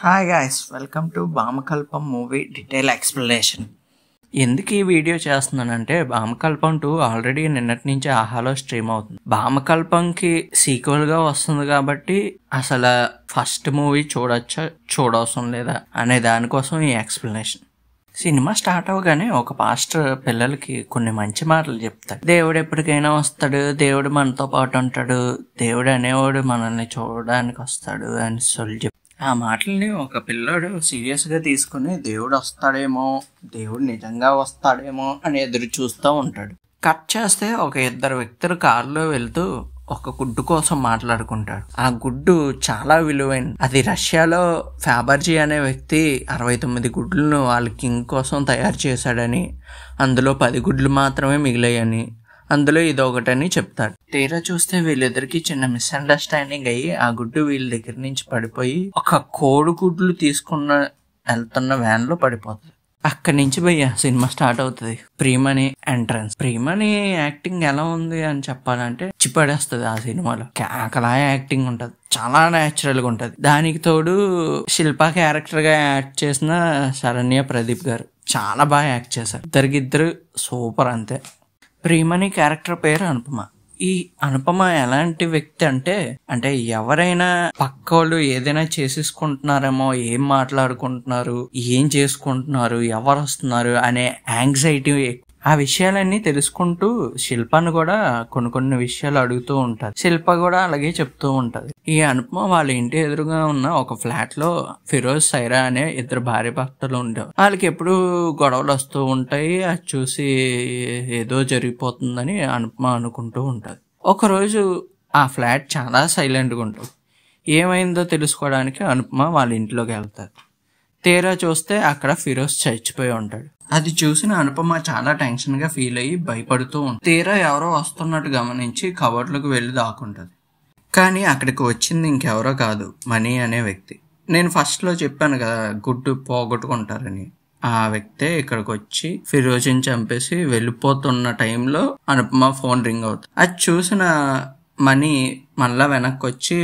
Hi guys, welcome to Bhamakalapam movie detail explanation. ఎందుకు ఈ video చేస్తున్నానంటే భామకల్పం 2 ఆల్రెడీ నిన్నటి నుంచి ఆహాలో స్ట్రీమ్ అవుతుంది. భామకల్పంకి సీక్వెల్గా వస్తుంది కాబట్టి అసలు ఫస్ట్ మూవీ చూడొచ్చా చూడవసరం లేదా అనే దానికోసం ఈ ఎక్స్ప్లెనేషన్. సినిమా స్టార్ట్ అవగానే ఒక పాస్టర్ పిల్లలకి కొన్ని మంచి మాటలు చెప్తాడు. దేవుడు ఎప్పటికైనా వస్తాడు, దేవుడు మనతో పాటు ఉంటాడు, దేవుడు అనేవాడు మనల్ని చూడడానికి వస్తాడు అని చెప్తాడు. ఆ మాటల్ని ఒక పిల్లోడు సీరియస్గా తీసుకుని దేవుడు వస్తాడేమో, దేవుడు నిజంగా వస్తాడేమో అని ఎదురు చూస్తూ ఉంటాడు. కట్ చేస్తే ఒక ఇద్దరు వ్యక్తులు కారులో వెళ్తూ ఒక గుడ్డు కోసం మాట్లాడుకుంటాడు. ఆ గుడ్డు చాలా విలువైనది. అది రష్యాలో ఫ్యాబర్జీ అనే వ్యక్తి 69 గుడ్లను వాళ్ళ కింగ్ కోసం తయారు చేశాడని, అందులో 10 గుడ్లు మాత్రమే మిగిలాయని, అందులో ఇదొకటని చెప్తాడు. తీరా చూస్తే వీళ్ళిద్దరికి చిన్న మిస్అండర్స్టాండింగ్ అయ్యి ఆ గుడ్డు వీళ్ళ దగ్గర నుంచి పడిపోయి ఒక కోడిగుడ్లు తీసుకున్న వెళ్తున్న వ్యాన్ లో పడిపోతుంది. అక్కడి నుంచి భయ్య సినిమా స్టార్ట్ అవుతుంది. ప్రియమణి ఎంట్రన్స్. ప్రియమణి యాక్టింగ్ ఎలా ఉంది అని చెప్పాలంటే చిప్పడేస్తుంది. ఆ సినిమాలో కేకలా యాక్టింగ్ ఉంటది, చాలా న్యాచురల్ గా ఉంటది. దానికి తోడు శిల్ప క్యారెక్టర్ గా యాక్ట్ చేసిన శరణ్య ప్రదీప్ గారు చాలా బాగా యాక్ట్ చేశారు. ఇద్దరు సూపర్ అంతే. ప్రియమణి క్యారెక్టర్ పేరు అనుపమ. ఈ అనుపమ ఎలాంటి వ్యక్తి అంటే ఎవరైనా పక్కోళ్ళు ఏదైనా చేసేసుకుంటున్నారేమో, ఏం మాట్లాడుకుంటున్నారు, ఏం చేసుకుంటున్నారు, ఎవరు వస్తున్నారు అనే యాంగ్జైటీ, ఆ విషయాలన్నీ తెలుసుకుంటూ శిల్పను కూడా కొన్ని విషయాలు అడుగుతూ ఉంటారు. శిల్ప కూడా అలాగే చెప్తూ ఉంటది. ఈ అనుపమ వాళ్ళ ఇంటి ఎదురుగా ఉన్న ఒక ఫ్లాట్ లో ఫిరోజ్, సైరా అనే ఇద్దరు భార్య భర్తలు ఉండేవారు. వాళ్ళకి ఎప్పుడు గొడవలు వస్తూ ఉంటాయి. అది చూసి ఏదో జరిగిపోతుందని అనుపమ అనుకుంటూ ఉంటది. ఒకరోజు ఆ ఫ్లాట్ చాలా సైలెంట్గా ఉంటుంది. ఏమైందో తెలుసుకోవడానికి అనుపమ వాళ్ళ ఇంట్లోకి వెళ్తారు. తీరా చూస్తే అక్కడ ఫిరోజ్ చచ్చిపోయి ఉంటాడు. అది చూసిన అనుపమ చాలా టెన్షన్ గా ఫీల్ అయ్యి భయపడుతూ ఉంటుంది. తీరా ఎవరో వస్తున్నట్టు గమనించి కవర్లోకి వెళ్ళి దాక్కుంటది. కానీ అక్కడికి వచ్చింది ఇంకెవరో కాదు, మణి అనే వ్యక్తి. నేను ఫస్ట్ లో చెప్పాను కదా గుడ్డు పోగొట్టుకుంటారని. ఆ వ్యక్తే ఇక్కడికి వచ్చి ఫిరోజ్ని చంపేసి వెళ్ళిపోతున్న టైంలో అనుపమ ఫోన్ రింగ్ అవుతుంది. అది చూసిన మణి మళ్ళా వెనక్కి వచ్చి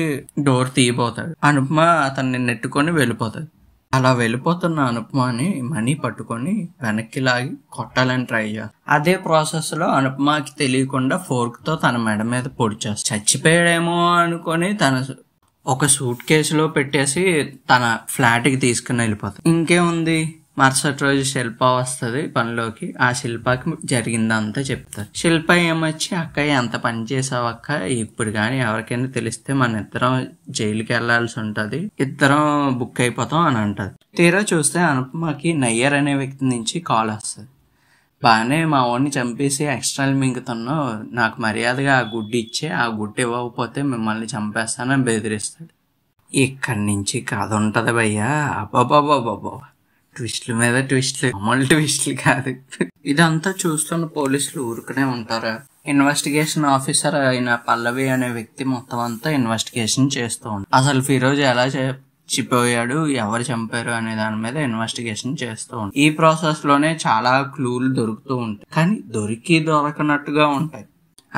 డోర్ తీయబోతాడు. అనుపమ అతన్ని నెట్టుకొని వెళ్ళిపోతాడు. అలా వెళ్ళిపోతున్న అనుపమని మణి పట్టుకొని వెనక్కి లాగి కొట్టాలని ట్రై చేస్తాడు. అదే ప్రాసెస్ లో అనుపమకి తెలియకుండా ఫోర్క్ తో తన మెడ మీద పొడి చేస్తాడు. చచ్చిపోయాడేమో అనుకొని తన ఒక సూట్ కేసులో పెట్టేసి తన ఫ్లాట్ కి తీసుకుని వెళ్ళిపోతాడు. ఇంకేముంది, మరుసటి రోజు శిల్ప వస్తుంది పనిలోకి. ఆ శిల్పకి జరిగిందంతా చెప్తారు. శిల్ప ఏమొచ్చి అక్కయ్య ఎంత పని చేసావు అక్క, ఇప్పుడు కానీ ఎవరికైనా తెలిస్తే మన ఇద్దరం జైలుకి వెళ్లాల్సి ఉంటది, ఇద్దరం బుక్ అయిపోతాం అని అంటది. తీరా చూస్తే అనుపమకి నయ్యర్ అనే వ్యక్తి నుంచి కాల్ వస్తుంది. బాగానే మా వాడిని చంపేసి ఎక్స్ట్రాలు మింగుతున్నావు, నాకు మర్యాదగా ఆ గుడ్డు ఇచ్చే, ఆ గుడ్డు ఇవ్వకపోతే మిమ్మల్ని చంపేస్తానని బెదిరిస్తాడు. ఇక్కడి నుంచి కథ ఉంటది భయ్యా. అబ్బాబాబాబా, ట్విస్ట్ల మీద ట్విస్ట్లు, మామూలు ట్విస్ట్లు కాదు. ఇదంతా చూస్తున్న పోలీసులు ఊరుకునే ఉంటారా? ఇన్వెస్టిగేషన్ ఆఫీసర్ అయిన పల్లవి అనే వ్యక్తి మొత్తం అంతా ఇన్వెస్టిగేషన్ చేస్తూ ఉంటాడు. అసలు ఫిరోజ్ ఎలా చచ్చిపోయాడు, ఎవరు చంపారు అనే దాని మీద ఇన్వెస్టిగేషన్ చేస్తూ ఉంటాడు. ఈ ప్రాసెస్ లోనే చాలా క్లూలు దొరుకుతూ ఉంటాయి, కానీ దొరకనట్టుగా ఉంటాయి.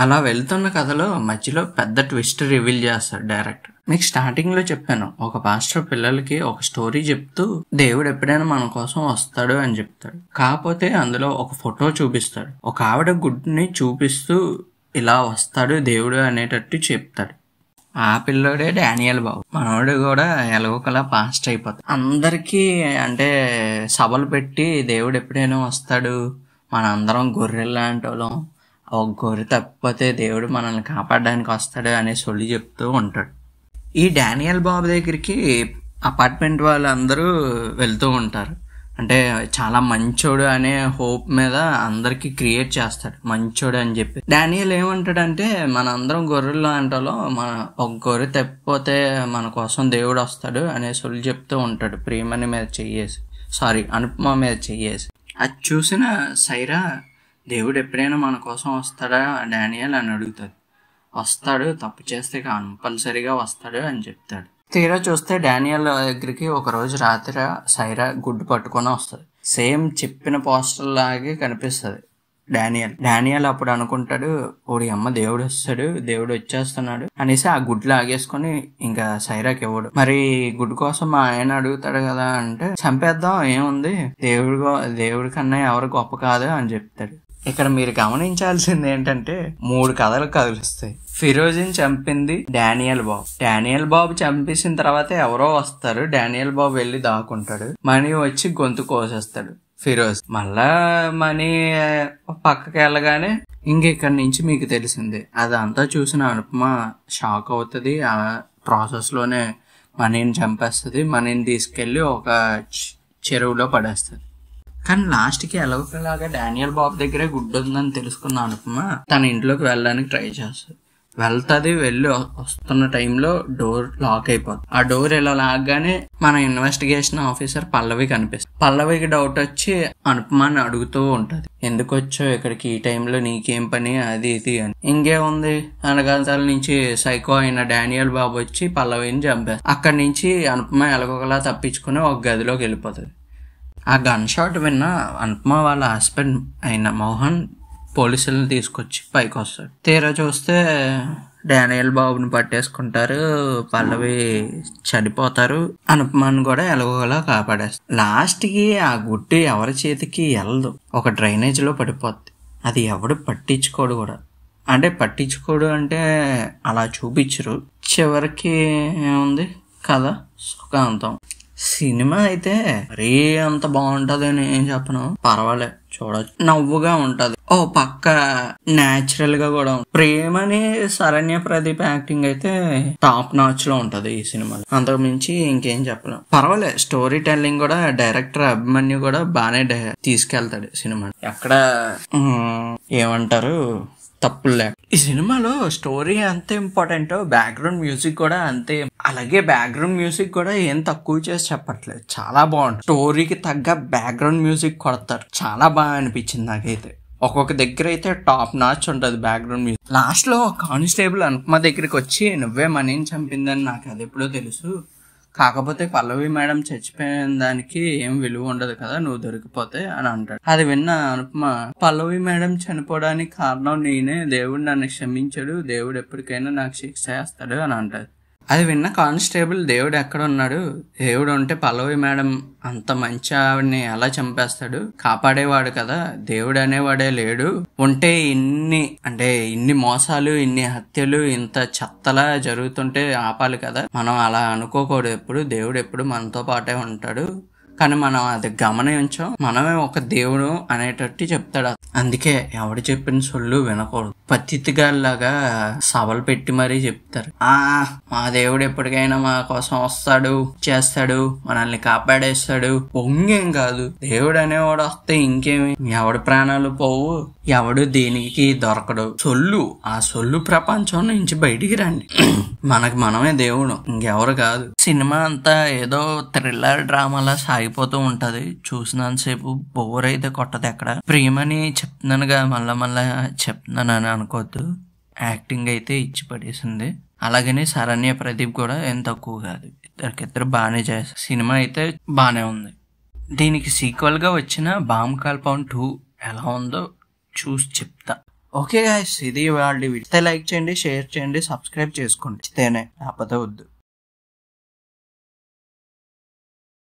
అలా వెళ్తున్న కథలో మధ్యలో పెద్ద ట్విస్ట్ రివీల్ చేస్తాడు డైరెక్టర్. మీకు స్టార్టింగ్ లో చెప్పాను, ఒక పాస్టర్ పిల్లలకి ఒక స్టోరీ చెప్తూ దేవుడు ఎప్పుడైనా మన కోసం వస్తాడు అని చెప్తాడు. కాకపోతే అందులో ఒక ఫోటో చూపిస్తాడు. ఒక ఆవిడ గుడ్ని చూపిస్తూ ఇలా వస్తాడు దేవుడు అనేటట్టు చెప్తాడు. ఆ పిల్లోడే డానియల్ బాబు. మనోడు కూడా ఎలాగోకలా పాస్ట్ అయిపోతాడు. అందరికీ అంటే సభలు పెట్టి దేవుడు ఎప్పుడైనా వస్తాడు, మనందరం గొర్రెల్లాంటి వాళ్ళం, ఒక గొర్రె తప్పిపోతే దేవుడు మనల్ని కాపాడడానికి వస్తాడు అనే సొల్లి చెప్తూ ఉంటాడు. ఈ డానియల్ బాబు దగ్గరికి అపార్ట్మెంట్ వాళ్ళందరూ వెళ్తూ ఉంటారు. అంటే చాలా మంచోడు అనే హోప్ మీద అందరికి క్రియేట్ చేస్తాడు మంచోడు అని చెప్పి. డానియల్ ఏమంటాడంటే, మన అందరం గొర్రెల్లో అంటాలో, మన ఒక గొర్రె తప్పిపోతే మన కోసం దేవుడు వస్తాడు అనే సొల్లి చెప్తూ ఉంటాడు. ప్రియమణి మీద చెయ్యేసి, అనుపమ మీద చెయ్యేసి. అది చూసిన సైరా, దేవుడు ఎప్పుడైనా మన కోసం వస్తాడా డానియల్ అని అడుగుతుంది. వస్తాడు, తప్పు చేస్తే కంపల్సరీగా వస్తాడు అని చెప్తాడు. తీరా చూస్తే డానియల్ దగ్గరికి ఒక రోజు రాత్రి సైరా గుడ్డు పట్టుకొని వస్తుంది. సేమ్ చెప్పిన పోస్టర్ లాగే కనిపిస్తుంది. డానియల్ అప్పుడు అనుకుంటాడు, ఓడి అమ్మ దేవుడు వస్తాడు, దేవుడు వచ్చేస్తున్నాడు అనేసి ఆ గుడ్లు ఆగేసుకొని ఇంకా సైరాకి ఇవ్వడు. మరి గుడ్డు కోసం మా ఆయన అడుగుతాడు కదా అంటే, చంపేద్దాం ఏముంది, దేవుడి కన్నా ఎవరు గొప్ప కాదు అని చెప్తాడు. ఇక్కడ మీరు గమనించాల్సింది ఏంటంటే 3 కథలు కదులుస్తాయి. ఫిరోజ్ని చంపింది డానియల్ బాబు చంపేసిన తర్వాత ఎవరో వస్తారు, డానియల్ బాబు వెళ్ళి దాక్కుంటాడు, మనీ వచ్చి గొంతు కోసేస్తాడు ఫిరోజ్. మళ్ళా మనీ పక్కకి వెళ్ళగానే ఇంకెక్కడి నుంచి మీకు తెలిసిందే. అదంతా చూసిన అనుపమ షాక్ అవుతుంది. ఆ ప్రాసెస్ లోనే మనీని చంపేస్తుంది. మనీని తీసుకెళ్లి ఒక చెరువులో పడేస్తుంది. కానీ లాస్ట్కి ఎలాగోలాగా డానియల్ బాబు దగ్గరే గుడ్డు ఉందని తెలుసుకున్న అనుపమ తన ఇంట్లోకి వెళ్ళడానికి ట్రై చేస్తుంది. వెళ్తుంది. వెళ్ళి వస్తున్న టైంలో డోర్ లాక్ అయిపోతుంది. ఆ డోర్ ఇలా లాగ్గానే మన ఇన్వెస్టిగేషన్ ఆఫీసర్ పల్లవి కనిపిస్తుంది. పల్లవికి డౌట్ వచ్చి అనుపమాని అడుగుతూ ఉంటది, ఎందుకు వచ్చావు ఇక్కడికి ఈ టైంలో, నీకేం పని, అది ఇది అని. ఇంకేముంది, అనగాల నుంచి సైకో అయిన డానియల్ బాబు వచ్చి పల్లవిని చంపేస్తారు. అక్కడి నుంచి అనుపమ ఎలాగోలా తప్పించుకుని ఒక గదిలోకి వెళ్ళిపోతుంది. ఆ గన్ షాట్ విన్న అనుపమ వాళ్ళ హస్బెండ్ అయిన మోహన్ పోలీసులను తీసుకొచ్చి పైకి వస్తాడు. తీరా చూస్తే డానియల్ బాబుని పట్టేసుకుంటారు. పల్లవి చనిపోతారు. అనుపమాని కూడా ఎలాగోలా కాపాడేస్తారు. లాస్ట్కి ఆ గుడ్డు ఎవరి చేతికి వెళ్ళదు, ఒక డ్రైనేజ్ లో పడిపోద్ది. అది ఎవడు పట్టించుకోడు కూడా. అంటే పట్టించుకోడు అంటే అలా చూపించరు. చివరికి ఏముంది కదా, సుఖాంతం. సినిమా అయితే మరీ అంత బాగుంటది అని ఏం చెప్పను, పర్వాలేదు, చూడొచ్చు, నవ్వుగా ఉంటది. ఓ పక్క న్యాచురల్ గా కూడా. ప్రేమని శరణ్య ప్రదీప్ యాక్టింగ్ అయితే టాప్ నాచ్ లో ఉంటది ఈ సినిమాలో. అంతకు మించి ఇంకేం చెప్పలేం. పర్వాలేదు, స్టోరీ టెల్లింగ్ కూడా డైరెక్టర్ అభిమన్యు కూడా బాగానే తీసుకెళ్తాడు సినిమా. ఎక్కడ ఏమంటారు తప్పులు లేక. ఈ సినిమాలో స్టోరీ అంతే ఇంపార్టెంట్, బ్యాక్గ్రౌండ్ మ్యూజిక్ కూడా అంతే. అలాగే బ్యాక్గ్రౌండ్ మ్యూజిక్ కూడా ఏం తక్కువ చేసి చెప్పట్లేదు, చాలా బాగుంటుంది. స్టోరీకి తగ్గ బ్యాక్గ్రౌండ్ మ్యూజిక్ కొడతారు, చాలా బాగా అనిపించింది నాకైతే. ఒక్కొక్క దగ్గర అయితే టాప్ నాచ్ ఉంటుంది బ్యాక్గ్రౌండ్ మ్యూజిక్. లాస్ట్ లో కానిస్టేబుల్ అనుపమ దగ్గరికి వచ్చి, నువ్వే మనీని చంపిందని నాకు అది ఎప్పుడో తెలుసు, కాకపోతే పల్లవి మేడం చచ్చిపోయిన దానికి ఏం విలువ ఉండదు కదా నువ్వు దొరికిపోతే అని అంటాడు. అది విన్న అనుపమ, పల్లవి మేడం చనిపోవడానికి కారణం నేనే, దేవుడు నన్ను క్షమించాడు, దేవుడు ఎప్పటికైనా నాకు శిక్ష చేస్తాడు అని అంటాడు. అది విన్న కానిస్టేబుల్, దేవుడు ఎక్కడ ఉన్నాడు, దేవుడు ఉంటే పల్లవి మేడం అంత మంచి ఆవిడని ఎలా చంపేస్తాడు, కాపాడేవాడు కదా, దేవుడు అనేవాడే లేడు, ఉంటే ఇన్ని మోసాలు, ఇన్ని హత్యలు, ఇంత చెత్తలా జరుగుతుంటే ఆపాలి కదా, మనం అలా అనుకోకూడదు, ఎప్పుడు దేవుడు ఎప్పుడు మనతో పాటే ఉంటాడు, కానీ మనం అది గమనించాం, మనమే ఒక దేవుడు అనేటట్టు చెప్తాడు. అందుకే ఎవడు చెప్పిన సొల్లు వినకూడదు. పత్తిగాల్లాగా సభలు పెట్టి మరీ చెప్తారు, మా దేవుడు ఎప్పటికైనా మా కోసం వస్తాడు, చేస్తాడు, మనల్ని కాపాడేస్తాడు. పొంగేం కాదు, దేవుడు అనేవాడు వస్తే ఇంకేమి, ఎవడి ప్రాణాలు పోవు, ఎవడు దేనికి దొరకడు. ఆ సొల్లు ప్రపంచం నుంచి బయటికి రండి. మనకి మనమే దేవుడు, ఇంకెవరు కాదు. సినిమా అంతా ఏదో థ్రిల్లర్ డ్రామాలా సాగిపోతూ ఉంటది. చూసినంతసేపు బోర్ అయితే కొట్టదు ఎక్కడ. ప్రేమని చెప్తున్నానుగా మళ్ళా చెప్తున్నానని అనుకోవద్దు, యాక్టింగ్ అయితే ఇచ్చి పడేసింది. అలాగనే శరణ్య ప్రదీప్ కూడా ఏం తక్కువ కాదు, ఇద్దరు బాగానే చేస్తారు. సినిమా అయితే బాగానే ఉంది. దీనికి సీక్వెల్ గా వచ్చిన బామ్ కాల్పౌండ్ 2 ఎలా ఉందో చూసి చెప్తా. ఓకే గాయ్స్, ఇది వాళ్ళ వీడియో. లైక్ చేయండి, షేర్ చేయండి, సబ్స్క్రైబ్ చేసుకోండి. లేకపోతే వద్దు.